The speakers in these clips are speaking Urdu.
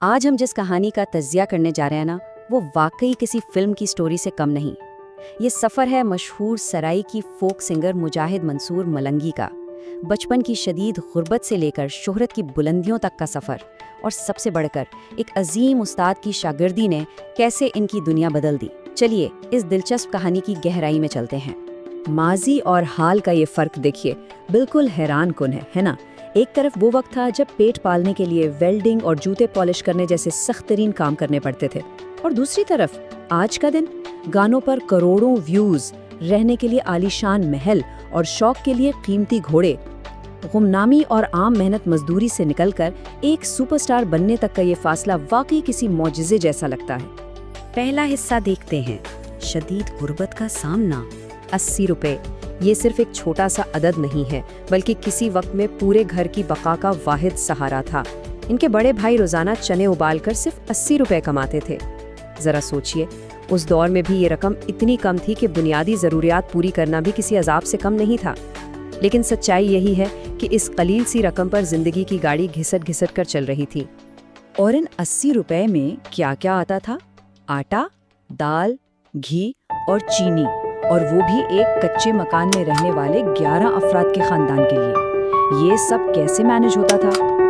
آج ہم جس کہانی کا تجزیہ کرنے جا رہے ہیں نا، وہ واقعی کسی فلم کی سٹوری سے کم نہیں۔ یہ سفر ہے مشہور سرائی کی فوک سنگر مجاہد منصور ملنگی کا۔ بچپن کی شدید غربت سے لے کر شہرت کی بلندیوں تک کا سفر، اور سب سے بڑھ کر ایک عظیم استاد کی شاگردی نے کیسے ان کی دنیا بدل دی۔ چلیے اس دلچسپ کہانی کی گہرائی میں چلتے ہیں۔ ماضی اور حال کا یہ فرق دیکھیے، بالکل حیران کن ہے نا؟ ایک طرف وہ وقت تھا جب پیٹ پالنے کے لیے ویلڈنگ اور جوتے پالش کرنے جیسے سخت ترین کام کرنے پڑتے تھے، اور دوسری طرف آج کا دن گانوں پر کروڑوں ویوز، رہنے کے لیے عالیشان محل اور شوق کے لیے قیمتی گھوڑے۔ غمنامی اور عام محنت مزدوری سے نکل کر ایک سپر سٹار بننے تک کا یہ فاصلہ واقعی کسی معجزے جیسا لگتا ہے۔ پہلا حصہ دیکھتے ہیں، شدید غربت کا سامنا۔ 80 روپے یہ صرف ایک چھوٹا سا عدد نہیں ہے، بلکہ کسی وقت میں پورے گھر کی بقا کا واحد سہارا تھا۔ ان کے بڑے بھائی روزانہ چنے ابال کر صرف 80 روپے کماتے تھے۔ ذرا سوچئے، اس دور میں بھی یہ رقم اتنی کم تھی کہ بنیادی ضروریات پوری کرنا بھی کسی عذاب سے کم نہیں تھا۔ لیکن سچائی یہی ہے کہ اس قلیل سی رقم پر زندگی کی گاڑی گھسٹ گھسٹ کر چل رہی تھی۔ اور ان 80 روپے میں کیا کیا آتا تھا؟ آٹا، دال، گھی اور چینی، اور وہ بھی ایک کچے مکان میں رہنے والے 11 افراد کے خاندان کے لیے۔ یہ سب کیسے مینج ہوتا تھا،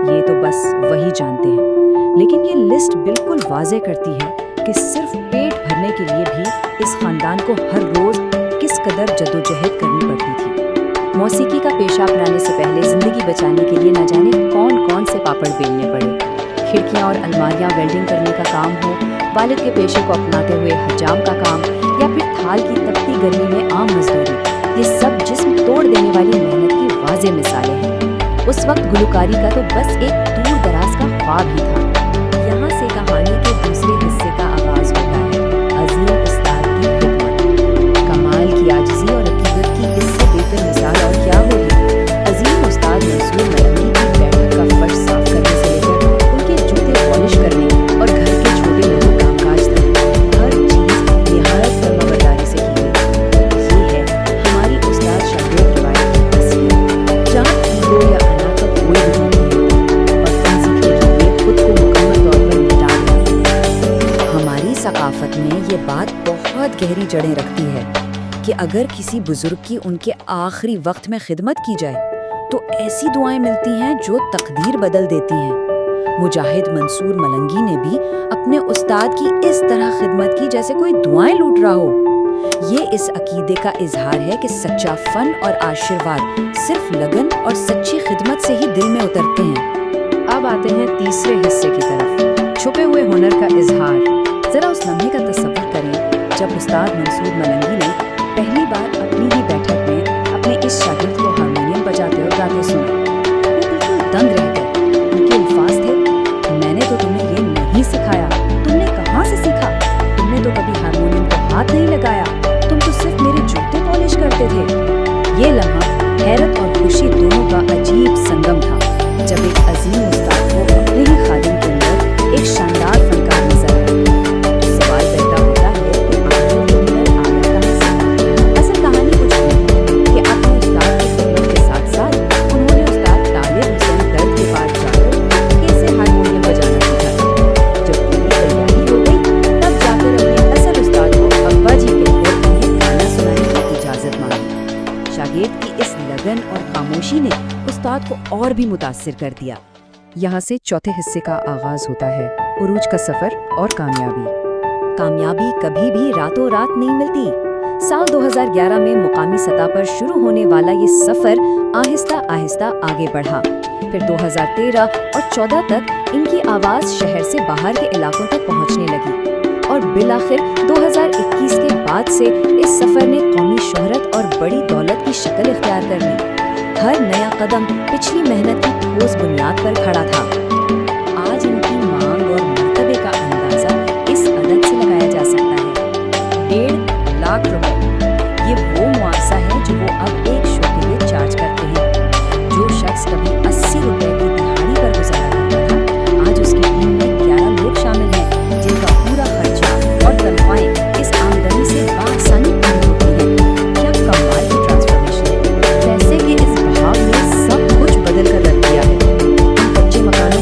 یہ تو بس وہی جانتے ہیں۔ لیکن یہ لسٹ بالکل واضح کرتی ہے کہ صرف پیٹ بھرنے کے لیے بھی اس خاندان کو ہر روز کس قدر جدوجہد کرنی پڑتی تھی۔ موسیقی کا پیشہ اپنانے سے پہلے زندگی بچانے کے لیے نہ جانے کون کون سے پاپڑ بیلنے پڑے۔ کھڑکیاں اور الماریاں ویلڈنگ کرنے کا کام ہو، والد کے پیشے کو اپناتے ہوئے حجام کا کام، یا پھر تھال کی تپتی گرمی میں عام مزدوری، یہ سب جسم توڑ دینے والی محنت کی واضح مثالیں ہیں۔ اس وقت گلوکاری کا تو بس ایک دور دراز کا خواب ہی تھا۔ یہاں سے کہانی کے دوسرے حصے کا آغاز ہوتا ہے، عظیم استاد کی خدمت۔ کمال کی عاجزی اور عقیدت کی اس سے بہتر مثال اور کیا ہوگی؟ عظیم استاد منصور ملنگی کی بیٹھک کا فرش صاف کرنے سے لے کر ان کے جوتے پالش کرنے اور گھر کے چھوٹے موٹے کام کاج تک ہر چیز نہایت فرما برداری سے کی گئی۔ یہ ہے ہماری استاد شاگرد روایت کی خاصیت، جہاں ایگو یا انا کا کوئی وجود نہیں ہوتا، اور فن سیکھنے کے لیے خود کو مکمل طور پر مٹا دینا۔ ہماری ثقافت میں یہ بات بہت گہری جڑیں رکھتی ہے کہ اگر کسی بزرگ کی ان کے آخری وقت میں خدمت کی جائے تو ایسی دعائیں ملتی ہیں جو تقدیر بدل دیتی ہیں۔ مجاہد منصور ملنگی نے بھی اپنے استاد کی اس طرح خدمت کی جیسے کوئی دعائیں لوٹ رہا ہو۔ یہ اس عقیدے کا اظہار ہے کہ سچا فن اور آشیرواد صرف لگن اور سچی خدمت سے ہی دل میں اترتے ہیں۔ اب آتے ہیں تیسرے حصے کی طرف، چھپے ہوئے ہنر کا اظہار۔ ذرا اس لمحے کا تصور کریں جب استاد منصور ملنگی نے پہلی بار اپنی ہی بیٹھک میں اپنے اس شاگرد کو ہارمونیم بجاتے اور گاتے سنا۔ وہ بالکل دنگ رہ گئے۔ ان کے الفاظ تھے، میں نے تو تمہیں یہ نہیں سکھایا، تم نے کہاں سے سیکھا؟ تم نے تو کبھی ہارمونیم کو ہاتھ نہیں لگایا، تم تو صرف میرے جوتے پالش کرتے تھے۔ یہ لمحہ حیرت اور خوشی دونوں کا عجیب سنگم تھا، جب ایک عظیم استاد کو اپنے ہی خادم کے اندر ایک شاندار فنکار نظر آیا۔ تو سوال پیدا ہوتا ہے کہ آخر یہ ہنر آیا کہاں سے؟ اصل کہانی کچھ نہیں کہ اپنے استاد کی خدمت کے ساتھ ساتھ انہوں نے استاد طالب حسین درد کے پاس جا کر کیسے ہارمونیم بجانا سیکھا تھا۔ جب پوری تیاری ہو گئی تب جا کر اپنے اصل استاد کو ابا جی کہہ کر انہیں گانا سنانے کی اجازت مانگی۔ شاگرد کی اس لگن اور خاموشی نے استاد کو اور بھی متاثر کر دیا۔ یہاں سے چوتھے حصے کا آغاز ہوتا ہے، عروج کا سفر اور کامیابی۔ کامیابی کبھی بھی راتوں رات نہیں ملتی۔ سال 2011 میں مقامی سطح پر شروع ہونے والا یہ سفر آہستہ آہستہ آگے بڑھا۔ پھر 2013 اور 14 تک ان کی آواز شہر سے باہر کے علاقوں تک پہنچنے لگی، اور بالآخر 2021 کے بعد سے اس سفر نے قومی شہرت اور بڑی دولت کی شکل اختیار کر لی۔ ہر نیا قدم پچھلی محنت کی ٹھوس بنیاد پر کھڑا تھا۔ آج ان کی مانگ اور مرتبے کا اندازہ اس عدد سے لگایا جا سکتا ہے، 1.5 لاکھ روپے۔ یہ وہ معاوضہ ہے جو وہ اب ایک شو کے لیے چارج کرتے ہیں۔ جو شخص کبھی 80 روپے کی دہاڑی پر گزارا کرتا تھا، آج اس کی ٹیم میں 11 لوگ شامل ہیں جن کا پورا خرچہ اور تنخواہیں اس آمدنی سے بآسانی پوری ہوتی ہیں۔ کیا کمال کی ٹرانسفارمیشن ہے! پیسے کے اس بہاؤ نے سب کچھ بدل کر رکھ دیا ہے۔ ان کچے مکانوں